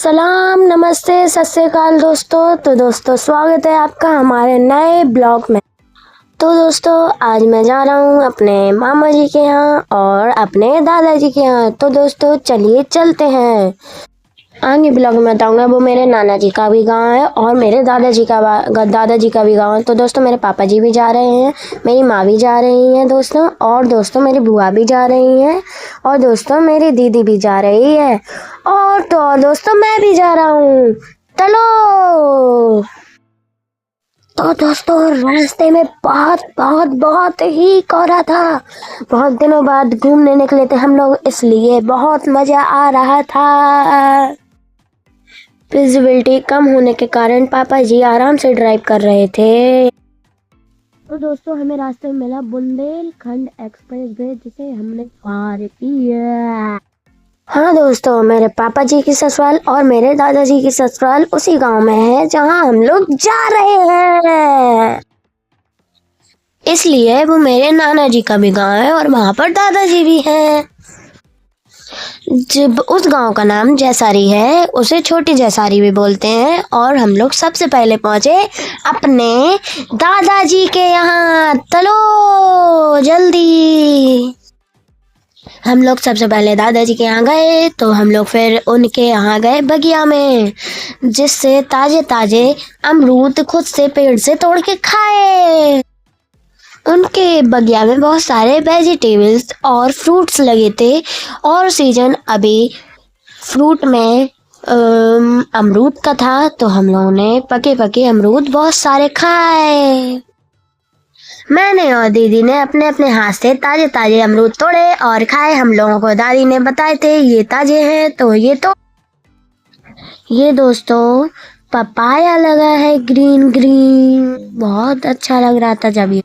सलाम, नमस्ते, सत श्री अकाल दोस्तों। तो दोस्तों स्वागत है आपका हमारे नए ब्लॉग में। तो दोस्तों आज मैं जा रहा हूँ अपने मामा जी के यहाँ और अपने दादाजी के यहाँ। तो दोस्तों चलिए चलते हैं। आगे ब्लॉग में बताऊंगा वो मेरे नाना जी का भी गांव है और मेरे दादाजी का भी गांव है। तो दोस्तों मेरे पापा जी भी जा रहे हैं, मेरी माँ भी जा रही है दोस्तों, और दोस्तों मेरी बुआ भी जा रही है, और दोस्तों मेरी दीदी भी जा रही है, और दोस्तों मैं भी जा रहा हूँ। चलो। तो दोस्तों रास्ते में बहुत ही कोहरा था। बहुत दिनों बाद घूमने निकले थे हम लोग, इसलिए बहुत मजा आ रहा था। विजिबिलिटी कम होने के कारण पापा जी आराम से ड्राइव कर रहे थे। तो दोस्तों हमें रास्ते में मिला बुंदेलखंड एक्सप्रेस वे, जिसे हमने पार किया। हाँ दोस्तों, मेरे पापा जी की ससुराल और मेरे दादाजी की ससुराल उसी गांव में है जहां हम लोग जा रहे हैं, इसलिए वो मेरे नाना जी का भी गांव है और वहां पर दादाजी भी हैं। जब उस गांव का नाम जैसारी है, उसे छोटी जैसारी भी बोलते हैं। और हम लोग सबसे पहले पहुंचे अपने दादाजी के यहाँ। चलो जल्दी। हम लोग सबसे पहले दादाजी के यहाँ गए, तो हम लोग फिर उनके यहाँ गए बगिया में, जिससे ताजे ताजे अमरूद खुद से पेड़ से तोड़ के खाए। उनके बगिया में बहुत सारे वेजिटेबल्स और फ्रूट्स लगे थे, और सीजन अभी फ्रूट में अमरूद का था, तो हम लोगों ने पके पके अमरूद बहुत सारे खाए। मैंने और दीदी ने अपने अपने हाथ से ताजे ताजे अमरूद तोड़े और खाए। हम लोगों को दादी ने बताए थे ये ताजे हैं, तो ये दोस्तों पपाया लगा है, ग्रीन ग्रीन, बहुत अच्छा लग रहा था जब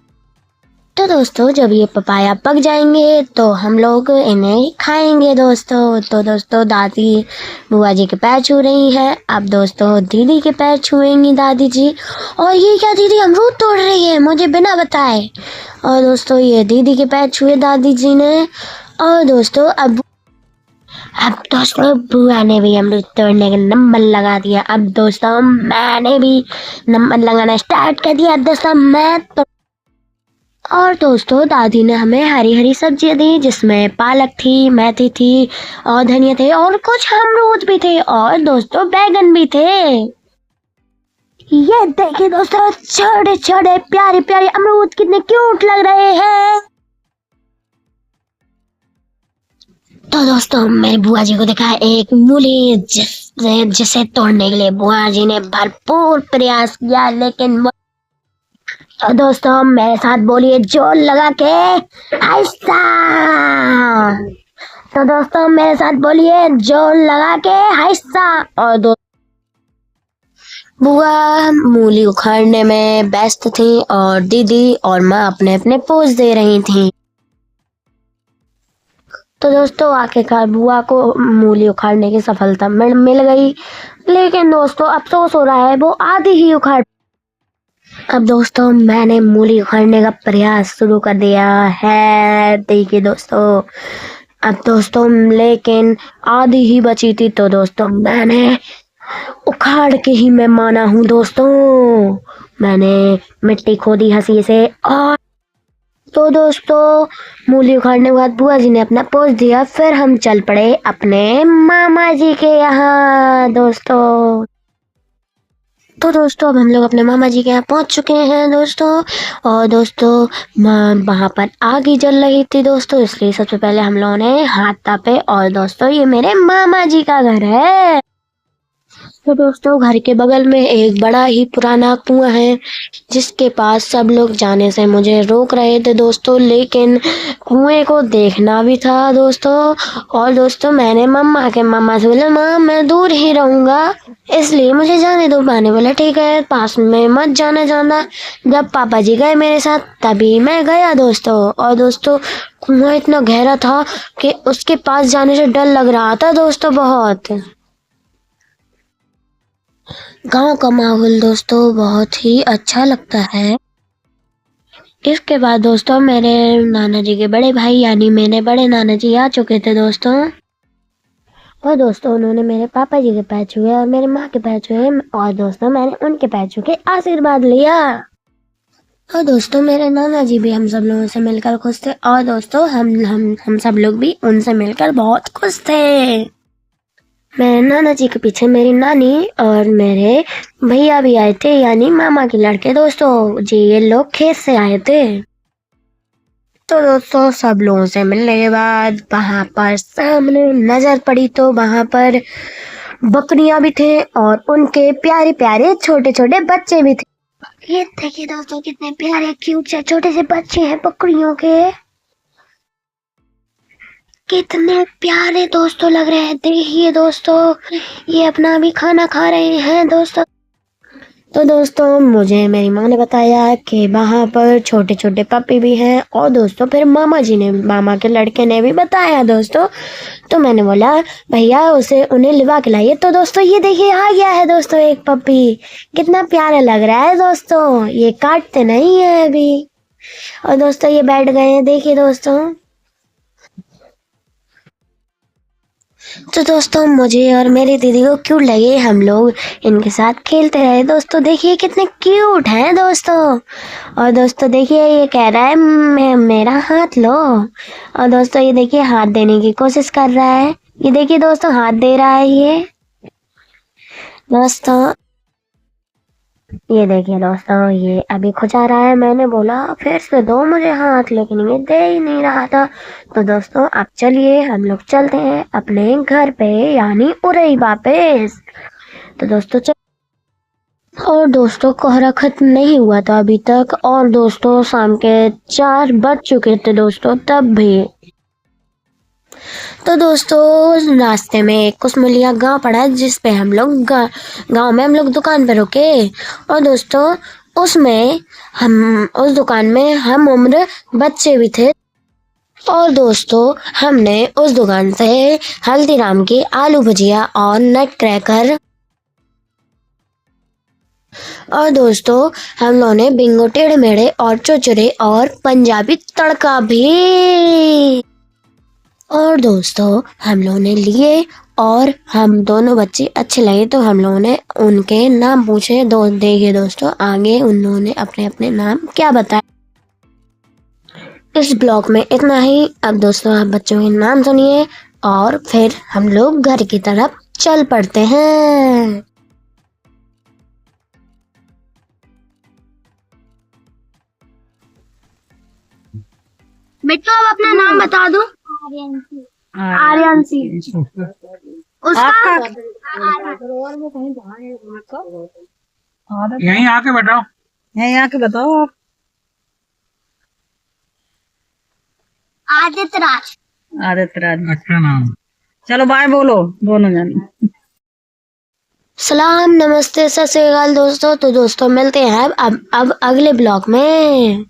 तो दोस्तों जब ये पपाया पक जाएंगे तो हम लोग इन्हें खाएंगे दोस्तों। तो दोस्तों दादी बुआ जी के पैर छू रही हैं, अब दोस्तों दीदी के पैर छुएंगी दादी जी। और ये क्या दीदी अमरूद तोड़ रही है मुझे बिना बताए। और दोस्तों ये दीदी के पैर छुए दादी जी ने। और दोस्तों अब दोस्तों बुआ ने भी अमरूद तोड़ने का नंबर लगा दिया। अब दोस्तों मैंने भी नंबर लगाना स्टार्ट कर दिया। अब दोस्तों और दोस्तों दादी ने हमें हरी हरी सब्जियां दी, जिसमें पालक थी, मेथी थी और धनिया थे, और कुछ अमरूद भी थे, और दोस्तों बैगन भी थे। ये देखिए दोस्तों छोटे छोटे प्यारे प्यारे अमरूद कितने क्यूट लग रहे हैं। तो दोस्तों मेरी बुआ जी को दिखा एक मूली, जिसे तोड़ने के लिए बुआ जी ने भरपूर प्रयास किया, लेकिन तो दोस्तों मेरे साथ बोलिए जोर लगा के आहिस्ता। तो दोस्तों मेरे साथ बोलिए जोर लगा के आहिस्ता। और बुआ मूली उखाड़ने में व्यस्त थी और दीदी और माँ अपने अपने पोज दे रही थी। तो दोस्तों आखिरकार बुआ को मूली उखाड़ने की सफलता मिल गई, लेकिन दोस्तों अफसोस हो रहा है वो आधी ही उखाड़। अब दोस्तों मैंने मूली उखाड़ने का प्रयास शुरू कर दिया है। देखिए दोस्तों अब दोस्तों लेकिन आधी ही बची थी, तो दोस्तों मैंने उखाड़ के ही मैं माना हूँ दोस्तों। मैंने मिट्टी खोदी हंसी से। और तो दोस्तों मूली उखाड़ने के बाद बुआ जी ने अपना पोज दिया, फिर हम चल पड़े अपने मामा जी के यहाँ दोस्तों। तो दोस्तों अब हम लोग अपने मामा जी के यहाँ पहुँच चुके हैं दोस्तों। और दोस्तों वहाँ पर आग ही जल रही थी दोस्तों, इसलिए सबसे पहले हम लोगों ने हाथ तापे। और दोस्तों ये मेरे मामा जी का घर है। तो दोस्तों घर के बगल में एक बड़ा ही पुराना कुआं है, जिसके पास सब लोग जाने से मुझे रोक रहे थे दोस्तों, लेकिन कुएं को देखना भी था दोस्तों। और दोस्तों मैंने मामा से बोला माँ मैं दूर ही रहूंगा, इसलिए मुझे जाने दो। मैंने बोला ठीक है पास में मत जाना। जब पापा जी गए मेरे साथ तभी मैं गया दोस्तों। और दोस्तों कुआं इतना गहरा था कि उसके पास जाने से डर लग रहा था दोस्तों बहुत। गांव का माहौल दोस्तों बहुत ही अच्छा लगता है। इसके बाद दोस्तों मेरे नाना जी के बड़े भाई यानी मेरे बड़े नाना जी आ चुके थे दोस्तों। और दोस्तों उन्होंने मेरे पापा जी के पैर छुए और मेरी माँ के पैर छुए और दोस्तों मैंने उनके पैर छू के आशीर्वाद लिया। और दोस्तों मेरे नाना जी भी हम सब लोगों से मिलकर खुश थे और दोस्तों हम सब लोग भी उनसे मिलकर बहुत खुश थे। मेरे नाना जी के पीछे मेरी नानी और मेरे भैया भी आए थे, यानी मामा के लड़के दोस्तों जी, ये लोग खेत से आए थे। तो दोस्तों सब लोगों से मिलने के बाद वहां पर सामने नजर पड़ी तो वहां पर बकरियां भी थे और उनके प्यारे प्यारे छोटे छोटे बच्चे भी थे। ये देखिए दोस्तों कितने प्यारे क्यूट से छोटे से बच्चे हैं बकरियों के, कितने प्यारे दोस्तों लग रहे हैं। देखिए दोस्तों ये अपना भी खाना खा रहे हैं दोस्तों। तो दोस्तों मुझे मेरी माँ ने बताया कि वहाँ पर छोटे छोटे पप्पी भी हैं और दोस्तों फिर मामा के लड़के ने भी बताया दोस्तों। तो मैंने बोला भैया उसे उन्हें लिवा के लाइए। तो दोस्तों ये देखिए आ गया है दोस्तों एक पप्पी, कितना प्यारा लग रहा है दोस्तों, ये काटते नहीं है अभी। और दोस्तों ये बैठ गए हैं, देखिए दोस्तों। तो दोस्तों मुझे और मेरी दीदी को क्यूट लगे, हम लोग इनके साथ खेलते रहे दोस्तों। देखिए कितने क्यूट हैं दोस्तों। और दोस्तों देखिए ये कह रहा है मेरा हाथ लो। और दोस्तों ये देखिए हाथ देने की कोशिश कर रहा है, ये देखिए दोस्तों हाथ दे रहा है ये दोस्तों। ये देखिए दोस्तों ये अभी खुजा रहा है, मैंने बोला फिर से दो मुझे हाथ, लेकिन ये दे ही नहीं रहा था। तो दोस्तों अब चलिए हम लोग चलते हैं अपने घर पे, यानी उरई वापस। तो दोस्तों और दोस्तों कोहरा खत्म नहीं हुआ था अभी तक, और दोस्तों शाम के 4 बज चुके थे दोस्तों तब भी। तो दोस्तों रास्ते में एक कुसमुलिया गांव पड़ा जिस पे हम लोग गांव में हम लोग दुकान पे रुके। और दोस्तों उसमें उस दुकान में हम उम्र बच्चे भी थे। और दोस्तों हमने उस दुकान से हल्दीराम की आलू भुजिया और नट क्रैकर और दोस्तों हम लोगों ने बिंगो टेढ़े मेढ़े और चुरचुरे और पंजाबी तड़का भी। और दोस्तों हम लोगों ने लिए और हम दोनों बच्चे अच्छे लगे तो हम लोगों ने उनके नाम पूछे। देखिए दोस्तों आगे उन लोगों ने अपने अपने नाम क्या बताए। इस ब्लॉग में इतना ही। अब दोस्तों आप बच्चों के नाम सुनिए और फिर हम लोग घर की तरफ चल पड़ते हैं। बेटो अब अपना नाम बता दो। आर्यंशी। उसका यहीं आके बताओ, यहीं आके बताओ आप। आदित्य राज। आदित्य राज, अच्छा नाम। चलो बाय बोलो दोनों जन। सलाम नमस्ते सत श्री अकाल दोस्तों। तो दोस्तों मिलते हैं अब अगले ब्लॉग में।